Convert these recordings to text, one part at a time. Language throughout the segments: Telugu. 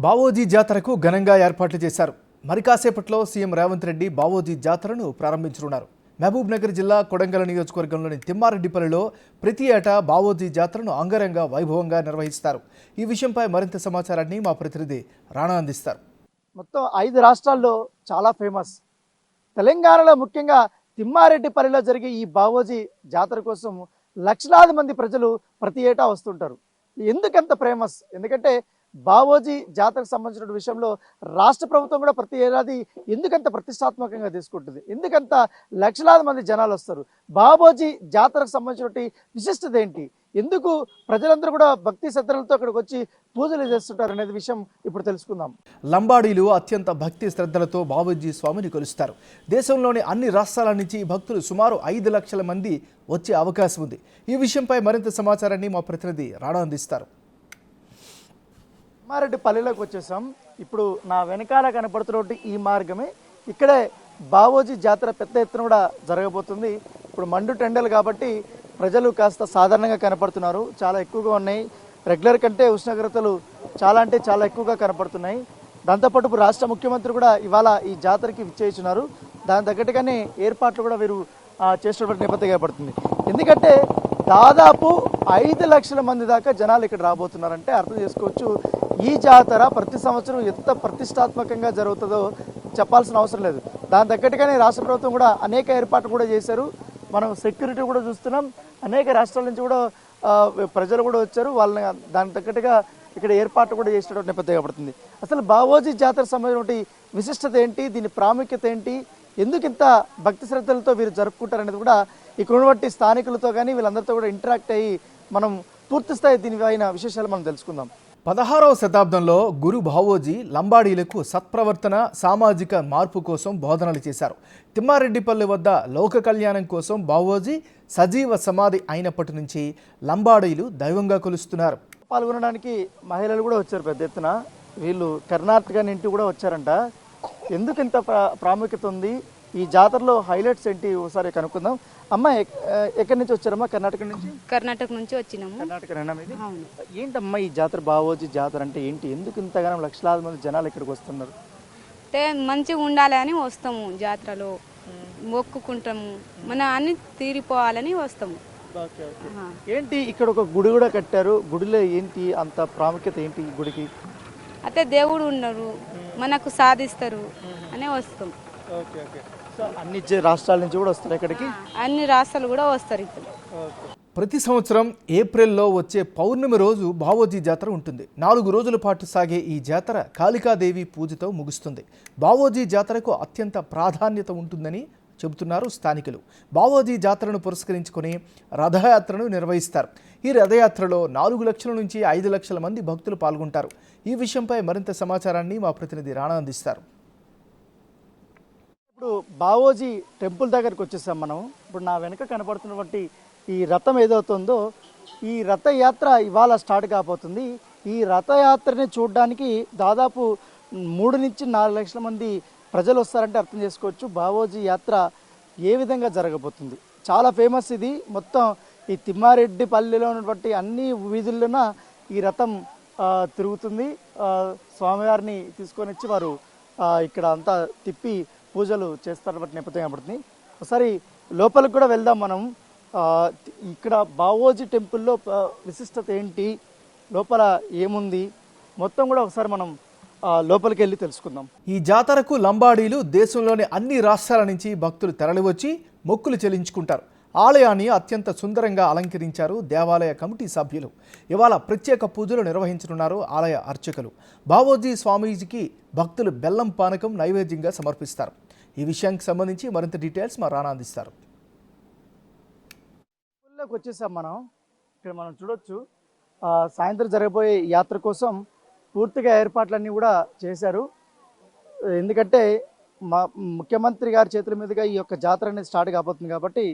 బావోజీ జాతరకు ఘనంగా ఏర్పాట్లు చేశారు. మరి కాసేపట్లో సీఎం రేవంత్ రెడ్డి బావోజీ జాతరను ప్రారంభించనున్నారు. మహబూబ్ నగర్ జిల్లా కొడంగల్ నియోజకవర్గంలోని తిమ్మారెడ్డిపల్లిలో ప్రతి ఏటా బావోజీ జాతరను అంగరంగ వైభవంగా నిర్వహిస్తారు. ఈ విషయంపై మరింత సమాచారాన్ని మా ప్రతినిధి రాణా అందిస్తారు. మొత్తం 5 రాష్ట్రాల్లో చాలా ఫేమస్. తెలంగాణలో ముఖ్యంగా తిమ్మారెడ్డిపల్లిలో జరిగే ఈ బావోజీ జాతర కోసం లక్షలాది మంది ప్రజలు ప్రతి ఏటా వస్తుంటారు. ఎందుకంత ఫేమస్? ఎందుకంటే బావోజీ జాతరకు సంబంధించిన విషయంలో రాష్ట్ర ప్రభుత్వం కూడా ప్రతి ఏడాది ఎందుకంత ప్రతిష్టాత్మకంగా తీసుకుంటుంది, ఎందుకంత లక్షలాది మంది జనాలు వస్తారు, బావోజీ జాతరకు సంబంధించిన విశిష్టత ఏంటి, ఎందుకు ప్రజలందరూ కూడా భక్తి శ్రద్ధలతో అక్కడికి వచ్చి పూజలు చేస్తుంటారు అనేది విషయం ఇప్పుడు తెలుసుకుందాం. లంబాడీలు అత్యంత భక్తి శ్రద్ధలతో బావోజీ స్వామిని కొలుస్తారు. దేశంలోని అన్ని రాష్ట్రాల నుంచి భక్తులు సుమారు 5 లక్షల మంది వచ్చే అవకాశం ఉంది. ఈ విషయంపై మరింత సమాచారాన్ని మా ప్రతినిధి రాణా అందిస్తారు. తిమ్మారెడ్డిపల్లిలోకి వచ్చేసాం. ఇప్పుడు నా వెనకాల కనపడుతున్న ఈ మార్గమే, ఇక్కడే బావోజీ జాతర పెద్ద ఎత్తున కూడా జరగబోతుంది. ఇప్పుడు మండు టెండలు కాబట్టి ప్రజలు కాస్త సాధారణంగా కనపడుతున్నారు, చాలా ఎక్కువగా ఉన్నాయి. రెగ్యులర్ కంటే ఉష్ణోగ్రతలు చాలా అంటే చాలా ఎక్కువగా కనపడుతున్నాయి. దాంతోపాటు ఇప్పుడు రాష్ట్ర ముఖ్యమంత్రి కూడా ఇవాళ ఈ జాతరకి విచ్చేస్తున్నారు. దాని తగ్గట్టుగానే ఏర్పాట్లు కూడా వీరు చేసినటువంటి నేపథ్యం ఏర్పడుతుంది. ఎందుకంటే దాదాపు 5 లక్షల మంది దాకా జనాలు ఇక్కడ రాబోతున్నారంటే అర్థం చేసుకోవచ్చు ఈ జాతర ప్రతి సంవత్సరం ఎంత ప్రతిష్టాత్మకంగా జరుగుతుందో చెప్పాల్సిన అవసరం లేదు. దాని తగ్గట్టుగానే రాష్ట్ర ప్రభుత్వం కూడా అనేక ఏర్పాట్లు కూడా చేశారు. మనం సెక్యూరిటీ కూడా చూస్తున్నాం. అనేక రాష్ట్రాల నుంచి కూడా ప్రజలు కూడా వచ్చారు. వాళ్ళని దానికి తగ్గట్టుగా ఇక్కడ ఏర్పాట్లు కూడా చేసినటువంటి నేపథ్యం ఏర్పడుతుంది. అసలు బావోజీ జాతర సంబంధించిన విశిష్టత ఏంటి, దీని ప్రాముఖ్యత ఏంటి, ఎందుకు ఇంత భక్తి శ్రద్ధలతో వీరు జరుపుకుంటారు అనేది కూడా ఇక్కడ ఉన్నటువంటి స్థానికులతో కానీ వీళ్ళందరితో కూడా ఇంటరాక్ట్ అయ్యి మనం పూర్తి స్థాయి దీనిపైన విశేషాలు మనం తెలుసుకుందాం. 16వ శతాబ్దంలో గురు బావోజీ లంబాడీలకు సత్ప్రవర్తన, సామాజిక మార్పు కోసం బోధనలు చేశారు. తిమ్మారెడ్డిపల్లి వద్ద లోక కళ్యాణం కోసం బావోజీ సజీవ సమాధి అయినప్పటి నుంచి లంబాడీలు దైవంగా కొలుస్తున్నారు. పాల్గొనడానికి మహిళలు కూడా వచ్చారు పెద్ద ఎత్తున. వీళ్ళు కర్ణాటక నుండి కూడా వచ్చారంట. ఎందుకు ఇంత ప్రాముఖ్యత ఉంది, ఈ జాతరలో హైలైట్స్ ఏంటి ఒకసారి కనుక్కుందాం. అమ్మ ఎక్కడి నుంచి వచ్చారమ్మా? కర్ణాటక నుంచి. కర్ణాటక నుంచి వచ్చినాము. కర్ణాటక ఏంటమ్మా ఈ జాతర, బావోజీ జాతర అంటే ఏంటి, ఎందుకు ఇంతగానో లక్షలాది మంది జనాలు ఇక్కడికి వస్తున్నారు? అంటే మంచిగా ఉండాలని వస్తాము, జాతరలో మొక్కుకుంటాము, మన అన్ని తీరిపోవాలని వస్తాము. ఏంటి ఇక్కడ ఒక గుడి కూడా కట్టారు, గుడిలో ఏంటి అంత ప్రాముఖ్యత ఏంటి ఈ గుడికి? అయితే దేవుడు ఉన్నారు, మనకు సాధిస్తారు అనే వస్తాం. అన్ని రాష్ట్రాల నుంచి కూడా వస్తారు ఇక్కడికి, అన్ని రాష్ట్రాలు కూడా వస్తారు ఇక్కడ. ప్రతి సంవత్సరం ఏప్రిల్లో వచ్చే పౌర్ణమి రోజు బావోజీ జాతర ఉంటుంది. 4 రోజుల పాటు సాగే ఈ జాతర కాళికాదేవి పూజతో ముగుస్తుంది. బావోజీ జాతరకు అత్యంత ప్రాధాన్యత ఉంటుందని చెబుతున్నారు స్థానికులు. బావోజీ జాతరను పురస్కరించుకొని రథయాత్రను నిర్వహిస్తారు. ఈ రథయాత్రలో 4 లక్షల నుంచి 5 లక్షల మంది భక్తులు పాల్గొంటారు. ఈ విషయంపై మరింత సమాచారాన్ని మా ప్రతినిధి రాణా అందిస్తారు. ఇప్పుడు బావోజీ టెంపుల్ దగ్గరికి వచ్చేసాం మనం. ఇప్పుడు నా వెనక కనపడుతున్నటువంటి ఈ రథం ఏదవుతుందో ఈ రథయాత్ర ఇవాళ స్టార్ట్ కాబోతుంది. ఈ రథయాత్రని చూడడానికి దాదాపు 3 నుంచి 4 లక్షల మంది ప్రజలు వస్తారంటే అర్థం చేసుకోవచ్చు బావోజీ యాత్ర ఏ విధంగా జరగబోతుంది. చాలా ఫేమస్ ఇది. మొత్తం ఈ తిమ్మారెడ్డిపల్లిలో ఉన్నటువంటి అన్ని వీధుల్లోన ఈ రథం తిరుగుతుంది. స్వామివారిని తీసుకొని వచ్చి వారు ఇక్కడ అంతా తిప్పి పూజలు చేస్తారన్నటువంటి నేపథ్యం కనబడుతుంది. ఒకసారి లోపలికి కూడా వెళ్దాం మనం. ఇక్కడ బావోజీ టెంపుల్లో విశిష్టత ఏంటి, లోపల ఏముంది మొత్తం కూడా ఒకసారి మనం లోపలికి వెళ్ళి తెలుసుకుందాం. ఈ జాతరకు లంబాడీలు దేశంలోని అన్ని రాష్ట్రాల నుంచి భక్తులు తరలివచ్చి మొక్కులు చెల్లించుకుంటారు. ఆలయాన్ని అత్యంత సుందరంగా అలంకరించారు దేవాలయ కమిటీ సభ్యులు. ఇవాళ ప్రత్యేక పూజలు నిర్వహించనున్నారు ఆలయ అర్చకులు. బావోజీ స్వామీజీకి భక్తులు బెల్లం పానకం నైవేద్యంగా సమర్పిస్తారు. ఈ విషయానికి సంబంధించి మరింత డీటెయిల్స్ మా రాణా అందిస్తారు. వచ్చేసాం మనం. ఇక్కడ మనం చూడొచ్చు సాయంత్రం జరగబోయే యాత్ర కోసం పూర్తిగా ఏర్పాట్లన్నీ కూడా చేశారు. ఎందుకంటే ముఖ్యమంత్రి గారి చేతుల మీదుగా ఈ యొక్క జాతర అనేది స్టార్ట్ కాబోతుంది కాబట్టి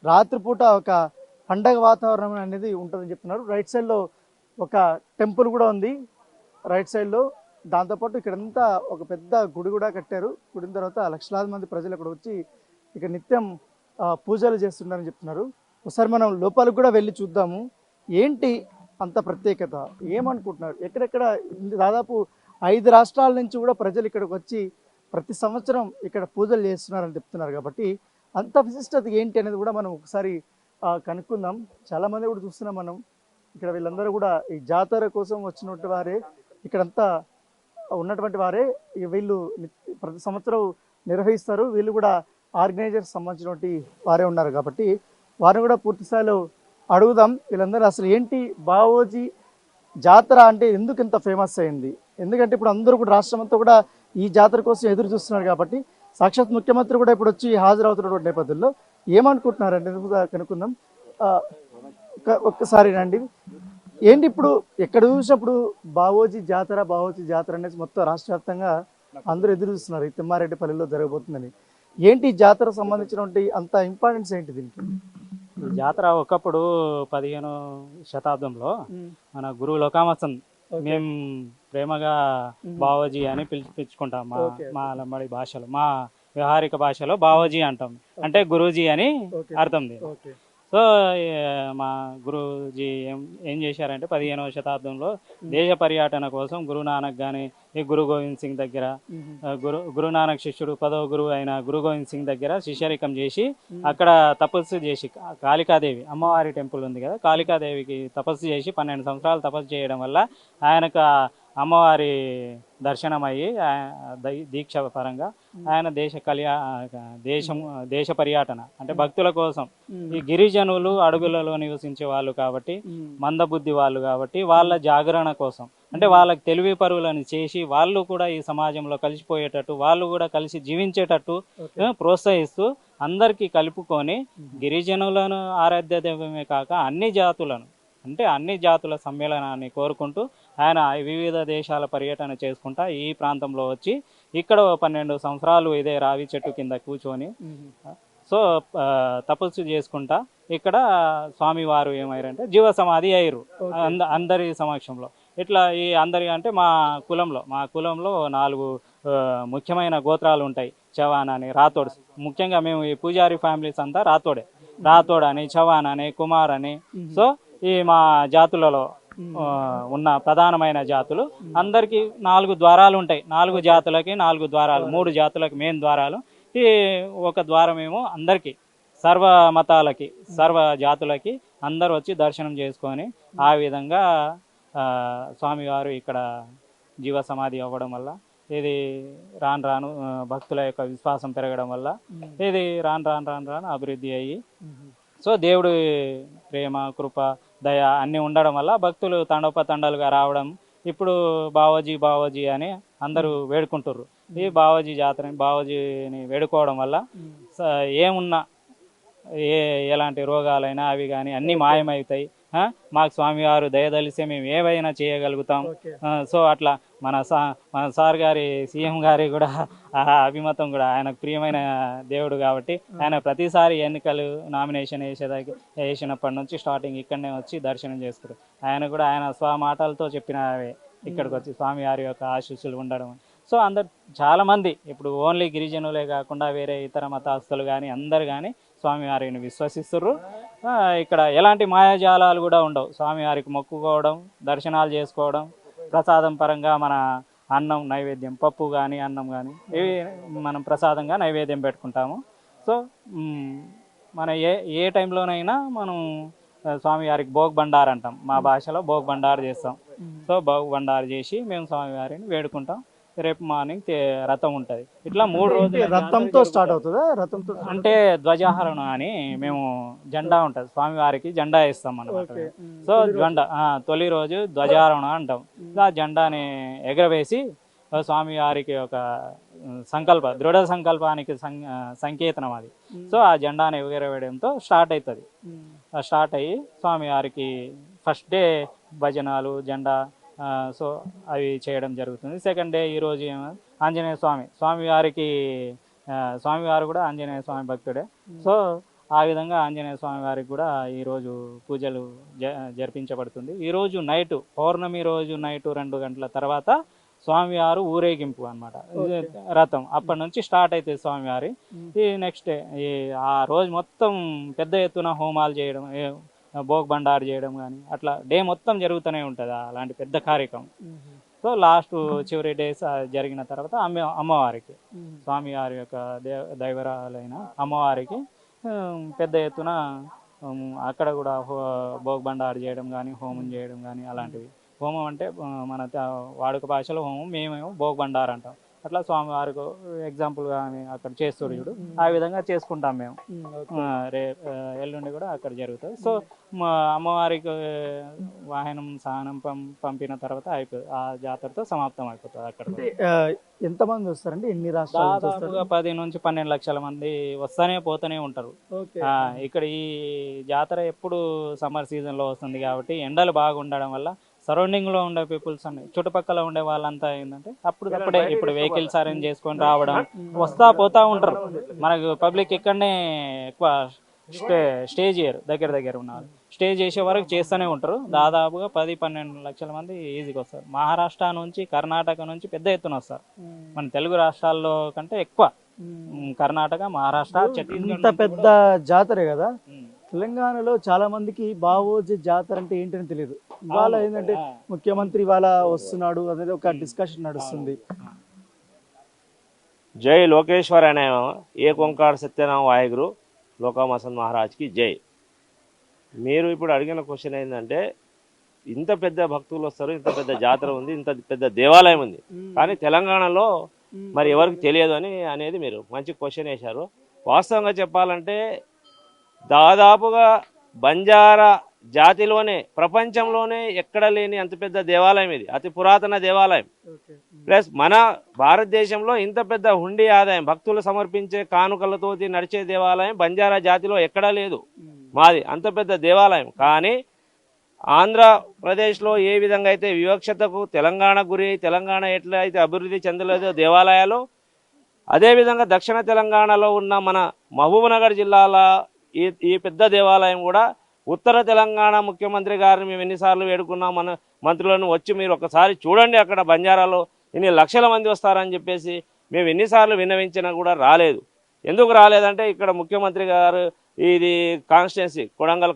రాత్రిపూట ఒక పండగ వాతావరణం అనేది ఉంటుందని చెప్తున్నారు. రైట్ సైడ్లో ఒక టెంపుల్ కూడా ఉంది రైట్ సైడ్లో. దాంతోపాటు ఇక్కడంతా ఒక పెద్ద గుడి కూడా కట్టారు. గుడిన తర్వాత లక్షలాది మంది ప్రజలు ఇక్కడ వచ్చి ఇక్కడ నిత్యం పూజలు చేస్తున్నారని చెప్తున్నారు. ఒకసారి మనం లోపలికి కూడా వెళ్ళి చూద్దాము ఏంటి అంత ప్రత్యేకత, ఏమనుకుంటున్నారు. ఎక్కడెక్కడ దాదాపు 5 రాష్ట్రాల నుంచి కూడా ప్రజలు ఇక్కడికి వచ్చి ప్రతి సంవత్సరం ఇక్కడ పూజలు చేస్తున్నారని చెప్తున్నారు. కాబట్టి అంత విశిష్టత ఏంటి అనేది కూడా మనం ఒకసారి కనుక్కుందాం. చాలామంది కూడా చూస్తున్నాం మనం ఇక్కడ. వీళ్ళందరూ కూడా ఈ జాతర కోసం వచ్చినటువంటి వారే, ఇక్కడంతా ఉన్నటువంటి వారే. వీళ్ళు ప్రతి సంవత్సరం నిర్వహిస్తారు. వీళ్ళు కూడా ఆర్గనైజర్స్ సంబంధించినటువంటి వారే ఉన్నారు. కాబట్టి వారిని కూడా పూర్తి స్థాయిలో అడుగుదాం. వీళ్ళందరూ అసలు ఏంటి బావోజీ జాతర అంటే ఎందుకు ఇంత ఫేమస్ అయింది? ఎందుకంటే ఇప్పుడు అందరూ కూడా రాష్ట్రం అంతా కూడా ఈ జాతర కోసం ఎదురు చూస్తున్నారు. కాబట్టి సాక్షాత్ ముఖ్యమంత్రి కూడా ఇప్పుడు వచ్చి హాజరవుతున్నటువంటి నేపథ్యంలో ఏమనుకుంటున్నారంటే కూడా కనుక్కుందాం. ఒక్కసారి రండి. ఏంటి ఇప్పుడు ఎక్కడ చూసినప్పుడు బావోజీ జాతర అనేసి మొత్తం రాష్ట్ర వ్యాప్తంగా అందరూ ఎదురు చూస్తున్నారు. ఈ తిమ్మారెడ్డిపల్లిలో జరగబోతుందని. ఏంటి జాతర సంబంధించినటువంటి అంత ఇంపార్టెన్స్ ఏంటి దీనికి? ఈ జాతర ఒకప్పుడు 15వ శతాబ్దంలో మన గురువు లోకామత్సం మేము ప్రేమగా బావోజీ అని పిలుచుకుంటాం. మా లంబాడి భాషలో, మా వ్యవహారిక భాషలో బావోజీ అంటాం. అంటే గురూజీ అని అర్థం. సో మా గురూజీ ఏం చేశారంటే 15వ శతాబ్దంలో దేశ పర్యటన కోసం గురునానక్ కానీ ఈ గురు గోవింద్ సింగ్ దగ్గర గురునానక్ శిష్యుడు 10వ గురువు అయిన గురు గోవింద్ సింగ్ దగ్గర శిష్యరికం చేసి అక్కడ తపస్సు చేసి కాళికాదేవి అమ్మవారి టెంపుల్ ఉంది కదా, కాళికాదేవికి తపస్సు చేసి 12 సంవత్సరాలు తపస్సు చేయడం వల్ల ఆయనకు అమ్మవారి దర్శనం అయ్యి దీక్ష పరంగా ఆయన దేశ పర్యటన అంటే భక్తుల కోసం. ఈ గిరిజనులు అడవులలో నివసించే వాళ్ళు కాబట్టి, మందబుద్ధి వాళ్ళు కాబట్టి వాళ్ళ జాగరణ కోసం, అంటే వాళ్ళకి తెలివి పరువులను చేసి వాళ్ళు కూడా ఈ సమాజంలో కలిసిపోయేటట్టు, వాళ్ళు కూడా కలిసి జీవించేటట్టు ప్రోత్సహిస్తూ అందరికీ కలుపుకొని గిరిజనులను ఆరాధ్య దైవమే కాక అన్ని జాతుల సమ్మేళనాన్ని కోరుకుంటూ ఆయన వివిధ దేశాల పర్యటన చేసుకుంటా ఈ ప్రాంతంలో వచ్చి ఇక్కడ 12 సంవత్సరాలు ఇదే రావి చెట్టు కింద కూర్చొని సో తపస్సు చేసుకుంటా ఇక్కడ స్వామివారు ఏమయ్యారంటే జీవ సమాధి అయ్యారు అందరి సమక్షంలో. ఇట్లా ఈ అందరి అంటే మా కులంలో 4 ముఖ్యమైన గోత్రాలు ఉంటాయి. చవాన్ అని, రాథోడ్. ముఖ్యంగా మేము ఈ పూజారి ఫ్యామిలీస్ అంతా రాథోడ్ అని, చవాన్ అని, కుమార్ అని. సో ఈ మా జాతులలో ఉన్న ప్రధానమైన జాతులు అందరికి 4 ద్వారాలు ఉంటాయి. 4 జాతులకి 4 ద్వారాలు, 3 జాతులకి మెయిన్ ద్వారాలు. ఈ ఒక ద్వారమేమో అందరికీ, సర్వ మతాలకి, సర్వ జాతులకి అందరు వచ్చి దర్శనం చేసుకొని ఆ విధంగా స్వామివారు ఇక్కడ జీవ సమాధి అవ్వడం వల్ల ఇది రాను భక్తుల యొక్క విశ్వాసం పెరగడం వల్ల ఇది రాను అభివృద్ధి అయ్యి సో దేవుడి ప్రేమ, కృప, దయ అన్నీ ఉండడం వల్ల భక్తులు తండోపతండాలుగా రావడం. ఇప్పుడు బావోజీ అని అందరూ వేడుకుంటుర్రు. ఈ బావోజీ జాతరని, బావోజీని వేడుకోవడం వల్ల ఏమున్నా ఎలాంటి రోగాలైనా అవి కానీ అన్నీ మాయమవుతాయి. మాకు స్వామివారు దయదలిస్తే మేము ఏవైనా చేయగలుగుతాం. సో అట్లా మన సార్ గారి, సీఎం గారి కూడా అభిమతం కూడా ఆయనకు ప్రియమైన దేవుడు కాబట్టి ఆయన ప్రతిసారి ఎన్నికలు నామినేషన్ వేసినప్పటి నుంచి స్టార్టింగ్ ఇక్కడనే వచ్చి దర్శనం చేస్తారు. ఆయన స్వమాటలతో చెప్పినవే ఇక్కడికి వచ్చి స్వామివారి యొక్క ఆశీస్సులు ఉండడం. సో అందరు చాలామంది ఇప్పుడు ఓన్లీ గిరిజనులే కాకుండా వేరే ఇతర మతస్థులు కానీ అందరు కానీ స్వామివారిని విశ్వసిస్తుర్రు. ఇక్కడ ఎలాంటి మాయాజాలాలు కూడా ఉండవు. స్వామివారికి మొక్కుకోవడం, దర్శనాలు చేసుకోవడం, ప్రసాదం పరంగా మన అన్నం నైవేద్యం, పప్పు కానీ అన్నం కానీ ఇవి మనం ప్రసాదంగా నైవేద్యం పెట్టుకుంటాము. సో మన ఏ టైంలోనైనా మనం స్వామివారికి భోగ్ బండార్ అంటాం. మా భాషలో భోగ్ బండార్ చేస్తాం. సో భోగ్ బండార్ చేసి మేము స్వామివారిని వేడుకుంటాం. రేపు మార్నింగ్ రథం ఉంటుంది. ఇట్లా 3 రోజులు రథంతో స్టార్ట్ అవుతుందా? రథంతో అంటే ధ్వజాహరణ అని మేము జెండా ఉంటుంది, స్వామివారికి జెండా ఇస్తాం అన్నమాట. సో తొలి రోజు ధ్వజారోహణ అంటాం. ఆ జెండాని ఎగరవేసి స్వామివారికి ఒక దృఢ సంకల్పానికి సంకేతనం అది. సో ఆ జెండాని ఎగరవేయడంతో స్టార్ట్ అవుతుంది. స్టార్ట్ అయ్యి స్వామివారికి ఫస్ట్ డే భజనాలు, జెండా సో అవి చేయడం జరుగుతుంది. సెకండ్ డే ఈరోజు ఆంజనేయ స్వామివారు కూడా ఆంజనేయ స్వామి భక్తుడే. సో ఆ విధంగా ఆంజనేయ స్వామి వారికి కూడా ఈరోజు పూజలు జరిపించబడుతుంది. ఈరోజు నైటు, పౌర్ణమి రోజు నైటు 2 గంటల తర్వాత స్వామివారు ఊరేగింపు అన్నమాట, రథం అప్పటి నుంచి స్టార్ట్ అవుతుంది స్వామివారి. ఈ నెక్స్ట్ డే ఆ రోజు మొత్తం పెద్ద ఎత్తున హోమాలు చేయడం, భోగ్ బండారు చేయడం కానీ అట్లా డే మొత్తం జరుగుతూనే ఉంటుంది అలాంటి పెద్ద కార్యక్రమం. సో లాస్ట్ చివరి డేస్ జరిగిన తర్వాత అమ్మవారికి స్వామివారి యొక్క దైవరాలైన అమ్మవారికి పెద్ద ఎత్తున అక్కడ కూడా భోగబండారు చేయడం కానీ హోమం చేయడం కానీ అలాంటివి. హోమం అంటే మన వాడుక భాషలో హోమం, మేమేమో భోగబండారు అంటాం. అట్లా స్వామివారికి ఎగ్జాంపుల్ కానీ అక్కడ చేస్తారు చూడు, ఆ విధంగా చేసుకుంటాం మేము. ఎల్లుండి కూడా అక్కడ జరుగుతుంది. సో అమ్మవారికి వాహనం సహనం పంపిన తర్వాత ఆ జాతరతో సమాప్తం అయిపోతుంది. అక్కడ ఎంతమంది వస్తారండి? ఎన్ని రాష్ట్రాలు? దాదాపుగా 10 నుంచి 12 లక్షల మంది వస్తూనే పోతూనే ఉంటారు. ఇక్కడ ఈ జాతర ఎప్పుడు సమ్మర్ సీజన్ లో వస్తుంది కాబట్టి ఎండలు బాగా ఉండడం వల్ల సరౌండింగ్ లో ఉండే పీపుల్స్ అన్ని చుట్టుపక్కల ఉండే వాళ్ళంతా ఏంటంటే అప్పుడే ఇప్పుడు వెహికల్స్ అరేంజ్ చేసుకొని రావడం, వస్తా పోతా ఉంటారు. మనకు పబ్లిక్ ఇక్కడనే ఎక్కువ స్టే చేయరు, దగ్గర ఉన్నారు. స్టే చేసే వరకు చేస్తూనే ఉంటారు. దాదాపుగా 10-12 లక్షల మంది ఈజీగా వస్తారు. మహారాష్ట్ర నుంచి, కర్ణాటక నుంచి పెద్ద ఎత్తున వస్తారు. మన తెలుగు రాష్ట్రాల్లో కంటే ఎక్కువ కర్ణాటక, మహారాష్ట్ర, ఛత్తీస్గఢ్. ఇంత పెద్ద జాతర కదా. తెలంగాణలో చాలా మందికి బావోజీ జాతర అంటే ఏంటని తెలియదు. ఇవాళ ఏంటంటే ముఖ్యమంత్రి ఇవాళ వస్తున్నాడు అనేది ఒక డిస్కషన్ నడుస్తుంది. జై లోకేశ్వర అనే ఏక్ ఓంకార సత్యనామ వాహిగురు లోకా మసంద్ మహారాజ్కి జై. మీరు ఇప్పుడు అడిగిన క్వశ్చన్ ఏంటంటే, ఇంత పెద్ద భక్తులు వస్తారు, ఇంత పెద్ద జాతర ఉంది, ఇంత పెద్ద దేవాలయం ఉంది, కానీ తెలంగాణలో మరి ఎవరికి తెలియదు అనేది మీరు మంచి క్వశ్చన్ వేశారు. వాస్తవంగా చెప్పాలంటే దాదాపుగా బంజారా జాతిలోనే ప్రపంచంలోనే ఎక్కడ లేని అంత పెద్ద దేవాలయం ఇది. అతి పురాతన దేవాలయం. ప్లస్ మన భారతదేశంలో ఇంత పెద్ద హుండీ ఆదాయం, భక్తులు సమర్పించే కానుకలతో నడిచే దేవాలయం బంజారా జాతిలో ఎక్కడా లేదు. మాది అంత పెద్ద దేవాలయం. కానీ ఆంధ్రప్రదేశ్లో ఏ విధంగా అయితే వివక్షతకు తెలంగాణ గురి, తెలంగాణ ఎట్లా అయితే అభివృద్ధి చెందలేదో దేవాలయాలు, అదేవిధంగా దక్షిణ తెలంగాణలో ఉన్న మన మహబూబ్నగర్ జిల్లాల ఈ పెద్ద దేవాలయం కూడా ఉత్తర తెలంగాణ ముఖ్యమంత్రి గారిని మేము ఎన్నిసార్లు వేడుకున్నాం, మన మంత్రులను వచ్చి మీరు ఒకసారి చూడండి అక్కడ బంజారాలో ఇన్ని లక్షల మంది వస్తారని చెప్పేసి మేము ఎన్నిసార్లు విన్నవించినా కూడా రాలేదు. ఎందుకు రాలేదంటే ఇక్కడ ముఖ్యమంత్రి గారు ఇది కాన్స్టిట్యున్సీ కొడంగల్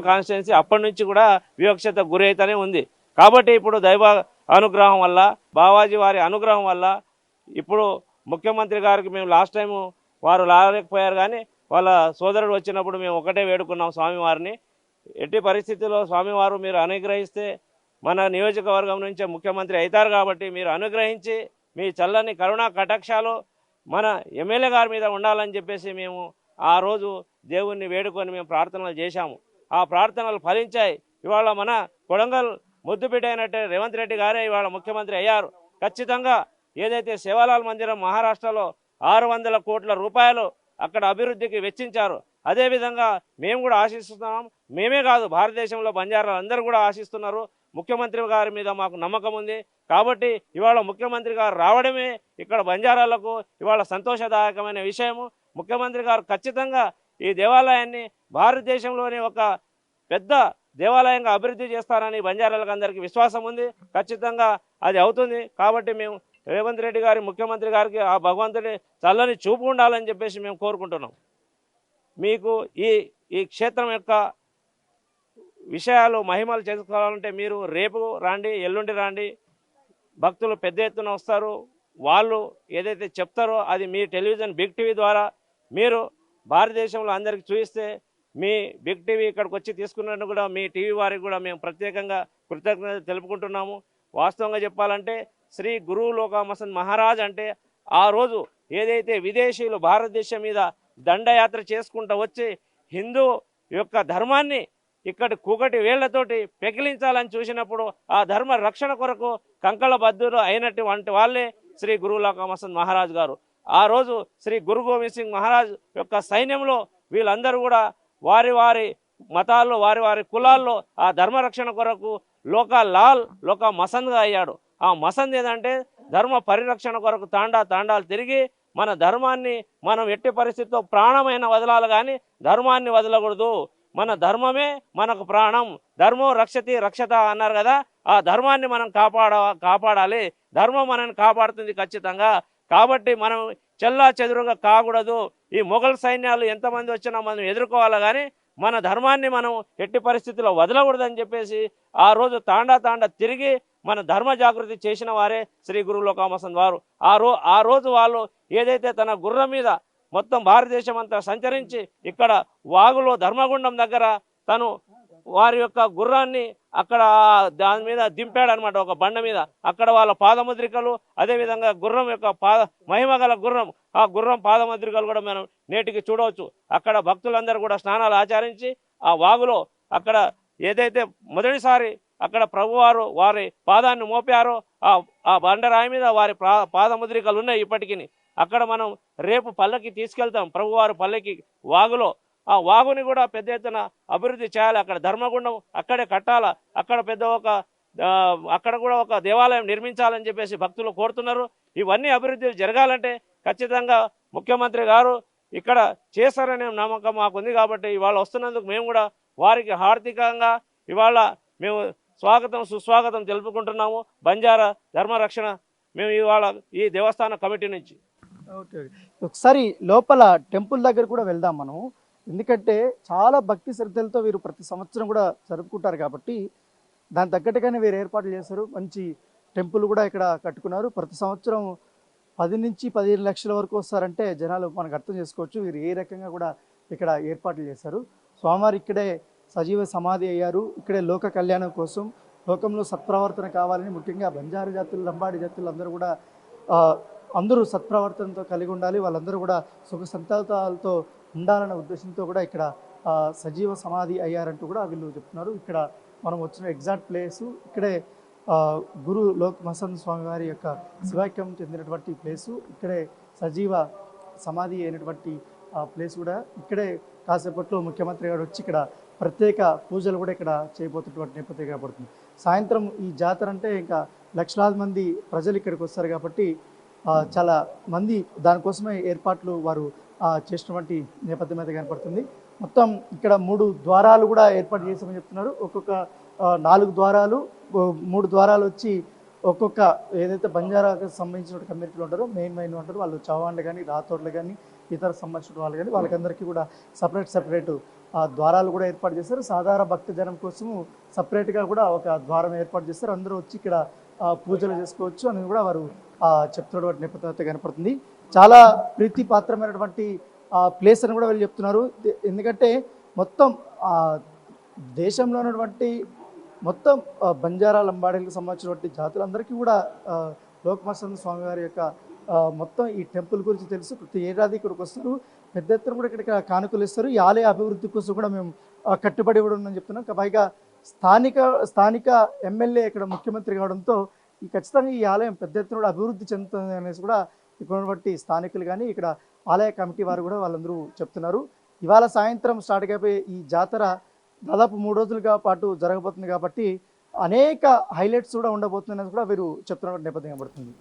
కాన్స్టిట్యున్సీ అప్పటి నుంచి కూడా వివక్షత గురైతేనే ఉంది. కాబట్టి ఇప్పుడు దైవ అనుగ్రహం వల్ల, బావాజీ వారి అనుగ్రహం వల్ల ఇప్పుడు ముఖ్యమంత్రి గారికి మేము లాస్ట్ టైం వారు రాలేకపోయారు, కానీ వాళ్ళ సోదరుడు వచ్చినప్పుడు మేము ఒకటే వేడుకున్నాం స్వామివారిని, ఎట్టి పరిస్థితుల్లో స్వామివారు మీరు అనుగ్రహిస్తే మన నియోజకవర్గం నుంచే ముఖ్యమంత్రి అవుతారు కాబట్టి మీరు అనుగ్రహించి మీ చల్లని కరుణా కటాక్షాలు మన ఎమ్మెల్యే గారి మీద ఉండాలని చెప్పేసి మేము ఆ రోజు దేవుణ్ణి వేడుకొని మేము ప్రార్థనలు చేశాము. ఆ ప్రార్థనలు ఫలించాయి. ఇవాళ మన కొడంగల్ ముద్దుబిడ్డ అయినట్టే రేవంత్ రెడ్డి గారే ఇవాళ ముఖ్యమంత్రి అయ్యారు. ఖచ్చితంగా ఏదైతే సేవాలాల్ మందిరం మహారాష్ట్రలో 600 కోట్ల రూపాయలు అక్కడ అభివృద్ధికి వెచ్చించారు, అదేవిధంగా మేము కూడా ఆశిస్తున్నాం. మేమే కాదు, భారతదేశంలో బంజారాలు అందరూ కూడా ఆశిస్తున్నారు. ముఖ్యమంత్రి గారి మీద మాకు నమ్మకం ఉంది. కాబట్టి ఇవాళ ముఖ్యమంత్రి గారు రావడమే ఇక్కడ బంజారాలకు ఇవాళ సంతోషదాయకమైన విషయము. ముఖ్యమంత్రి గారు ఖచ్చితంగా ఈ దేవాలయాన్ని భారతదేశంలోనే ఒక పెద్ద దేవాలయంగా అభివృద్ధి చేస్తారని బంజారాలకు అందరికీ విశ్వాసం ఉంది. ఖచ్చితంగా అది అవుతుంది. కాబట్టి మేము రేవంత్ రెడ్డి గారి ముఖ్యమంత్రి గారికి ఆ భగవంతుడి చల్లని చూపు ఉండాలని చెప్పేసి మేము కోరుకుంటున్నాం. మీకు ఈ క్షేత్రం యొక్క విషయాలు మహిమలు చేసుకోవాలంటే మీరు రేపు రాండి, ఎల్లుండి రాండి. భక్తులు పెద్ద ఎత్తున వస్తారు. వాళ్ళు ఏదైతే చెప్తారో అది మీ టెలివిజన్ బిగ్ టీవీ ద్వారా మీరు భారతదేశంలో అందరికీ చూపిస్తే మీ బిగ్ టీవీ ఇక్కడికి వచ్చి తీసుకున్నట్టు కూడా మీ టీవీ వారికి కూడా మేము ప్రత్యేకంగా కృతజ్ఞత తెలుపుకుంటున్నాము. వాస్తవంగా చెప్పాలంటే శ్రీ గురు లోకా మసంద్ మహారాజ్ అంటే ఆ రోజు ఏదైతే విదేశీయులు భారతదేశం మీద దండయాత్ర చేసుకుంటూ వచ్చి హిందూ యొక్క ధర్మాన్ని ఇక్కడ కూకటి వేళ్లతోటి పెకిలించాలని చూసినప్పుడు ఆ ధర్మ రక్షణ కొరకు కంకణ బద్దులు అయినటువంటి వాళ్ళే శ్రీ గురు లోకా మసంద్ మహారాజ్ గారు. ఆ రోజు శ్రీ గురు గోవింద్ సింగ్ మహారాజ్ యొక్క సైన్యంలో వీళ్ళందరూ కూడా వారి వారి మతాల్లో, వారి వారి కులాల్లో ఆ ధర్మరక్షణ కొరకు లోకా మసంద్గా అయ్యాడు. ఆ మసంద్ ఏదంటే ధర్మ పరిరక్షణ కొరకు తాండాలు తిరిగి మన ధర్మాన్ని మనం ఎట్టి పరిస్థితుల్లో ప్రాణమైన వదలాలి, కానీ ధర్మాన్ని వదలకూడదు. మన ధర్మమే మనకు ప్రాణం. ధర్మం రక్షతి రక్షత అన్నారు కదా, ఆ ధర్మాన్ని మనం కాపాడాలి. ధర్మం మనల్ని కాపాడుతుంది ఖచ్చితంగా. కాబట్టి మనం చెల్లా చెదురుగా కాకూడదు. ఈ మొఘల్ సైన్యాలు ఎంతమంది వచ్చినా మనం ఎదుర్కోవాలి, కానీ మన ధర్మాన్ని మనం ఎట్టి పరిస్థితుల్లో వదలకూడదని చెప్పేసి ఆ రోజు తాండా తిరిగి మన ధర్మ జాగృతి చేసిన వారే శ్రీ గురు లోకామసన్ వారు. ఆ రోజు వాళ్ళు ఏదైతే తన గుర్రం మీద మొత్తం భారతదేశం అంతా సంచరించి ఇక్కడ వాగులో ధర్మగుండం దగ్గర తను వారి యొక్క గుర్రాన్ని అక్కడ దాని మీద దింపాడనమాట, ఒక బండ మీద. అక్కడ వాళ్ళ పాదముద్రికలు, అదేవిధంగా గుర్రం యొక్క మహిమగల గుర్రం, ఆ గుర్రం పాదముద్రికలు కూడా మనం నేటికి చూడవచ్చు. అక్కడ భక్తులందరూ కూడా స్నానాలు ఆచరించి ఆ వాగులో అక్కడ ఏదైతే మొదటిసారి అక్కడ ప్రభువారు వారి పాదాన్ని మోపారో ఆ బండరాయి మీద వారి పాదముద్రికలు ఉన్నాయి ఇప్పటికి. అక్కడ మనం రేపు పల్లకి తీసుకెళ్తాం, ప్రభువారు పల్లకి వాగులో. ఆ వాగుని కూడా పెద్ద ఎత్తున అభివృద్ధి చేయాలి, అక్కడ ధర్మగుండం అక్కడే కట్టాలా, అక్కడ అక్కడ కూడా ఒక దేవాలయం నిర్మించాలని చెప్పేసి భక్తులు కోరుతున్నారు. ఇవన్నీ అభివృద్ధి జరగాలంటే ఖచ్చితంగా ముఖ్యమంత్రి గారు ఇక్కడ చేస్తారనే నమ్మకం మాకుంది. కాబట్టి ఇవాళ వస్తున్నందుకు మేము కూడా వారికి హార్దికంగా ఇవాళ మేము స్వాగతం సుస్వాగతం తెలుపుకుంటున్నాము. బంజారా ధర్మరక్షణ మేము ఇవాళ ఈ దేవస్థాన కమిటీ నుంచి. ఓకే, ఒకసారి లోపల టెంపుల్ దగ్గర కూడా వెళ్దాం మనం. ఎందుకంటే చాలా భక్తి శ్రద్ధలతో వీరు ప్రతి సంవత్సరం కూడా జరుపుకుంటారు కాబట్టి దాని తగ్గట్టుగానే వీరు ఏర్పాట్లు చేశారు. మంచి టెంపుల్ కూడా ఇక్కడ కట్టుకున్నారు. ప్రతి సంవత్సరం 10 నుంచి 15 లక్షల వరకు వస్తారంటే జనాలు మనకు అర్థం చేసుకోవచ్చు వీరు ఏ రకంగా కూడా ఇక్కడ ఏర్పాట్లు చేశారు. స్వామివారు ఇక్కడే సజీవ సమాధి అయ్యారు. ఇక్కడే లోక కళ్యాణం కోసం, లోకంలో సత్ప్రవర్తన కావాలని, ముఖ్యంగా బంజారా జాతులు, లంబాడి జాతులు అందరూ కూడా అందరూ సత్ప్రవర్తనతో కలిగి ఉండాలి, వాళ్ళందరూ కూడా సుఖ సంతాలతో ఉండాలన్న ఉద్దేశంతో కూడా ఇక్కడ సజీవ సమాధి అయ్యారంటూ కూడా వీళ్ళు చెప్తున్నారు. ఇక్కడ మనం వచ్చిన ఎగ్జాక్ట్ ప్లేసు ఇక్కడే గురు లోకమసన్ స్వామి వారి యొక్క శివాక్యం చెందినటువంటి ప్లేసు, ఇక్కడే సజీవ సమాధి అయినటువంటి ప్లేస్ కూడా ఇక్కడే. కాసేపట్లో ముఖ్యమంత్రి గారు వచ్చి ఇక్కడ ప్రత్యేక పూజలు కూడా ఇక్కడ చేయబోతున్నటువంటి నేపథ్యం కనబడుతుంది. సాయంత్రం ఈ జాతర అంటే ఇంకా లక్షలాది మంది ప్రజలు ఇక్కడికి వస్తారు కాబట్టి చాలా మంది దానికోసమే ఏర్పాట్లు వారు చేసినటువంటి నేపథ్యం అయితే కనపడుతుంది. మొత్తం ఇక్కడ 3 ద్వారాలు కూడా ఏర్పాటు చేసామని చెప్తున్నారు. ఒక్కొక్క 4 ద్వారాలు, 3 ద్వారాలు వచ్చి ఒక్కొక్క ఏదైతే బంజారాకు సంబంధించిన కమ్యూనిటీలు ఉంటారో మెయిన్ ఉంటారో వాళ్ళు చవాన్లు కానీ, రాథోడ్లు కానీ, ఇతర సంబంధించిన వాళ్ళు కానీ వాళ్ళకందరికీ కూడా సపరేట్ ద్వారాలు కూడా ఏర్పాటు చేస్తారు. సాధారణ భక్తజనం కోసము సపరేట్గా కూడా ఒక ద్వారం ఏర్పాటు చేస్తారు. అందరూ వచ్చి ఇక్కడ పూజలు చేసుకోవచ్చు అని కూడా వారు చెప్తున్నటువంటి నేపథ్యం అయితే కనపడుతుంది. చాలా ప్రీతిపాత్రమైనటువంటి ప్లేస్ అని కూడా వీళ్ళు చెప్తున్నారు. ఎందుకంటే మొత్తం దేశంలో ఉన్నటువంటి మొత్తం బంజారా లంబాడీలకు సంబంధించినటువంటి జాతులందరికీ కూడా లోకమసన్ స్వామివారి యొక్క మొత్తం ఈ టెంపుల్ గురించి తెలుసు. ప్రతి ఏడాది ఇక్కడికి వస్తారు, పెద్ద ఎత్తున కూడా ఇక్కడ కానుకలు ఇస్తారు. ఈ ఆలయ అభివృద్ధి కోసం కూడా మేము కట్టుబడి కూడా ఉందని చెప్తున్నాం. పైగా స్థానిక ఎమ్మెల్యే ఇక్కడ ముఖ్యమంత్రి కావడంతో ఖచ్చితంగా ఈ ఆలయం పెద్ద ఎత్తున కూడా అభివృద్ధి చెందుతుంది అనేసి కూడా ఇక్కడ ఉన్నటువంటి స్థానికులు కానీ ఇక్కడ ఆలయ కమిటీ వారు కూడా వాళ్ళందరూ చెప్తున్నారు. ఇవాళ సాయంత్రం స్టార్ట్ అయిపోయే ఈ జాతర దాదాపు 3 రోజులుగా పాటు జరగబోతుంది కాబట్టి అనేక హైలైట్స్ కూడా ఉండబోతుంది అనేది కూడా వీరు చెప్తున్న నేపథ్యం కనబడుతుంది.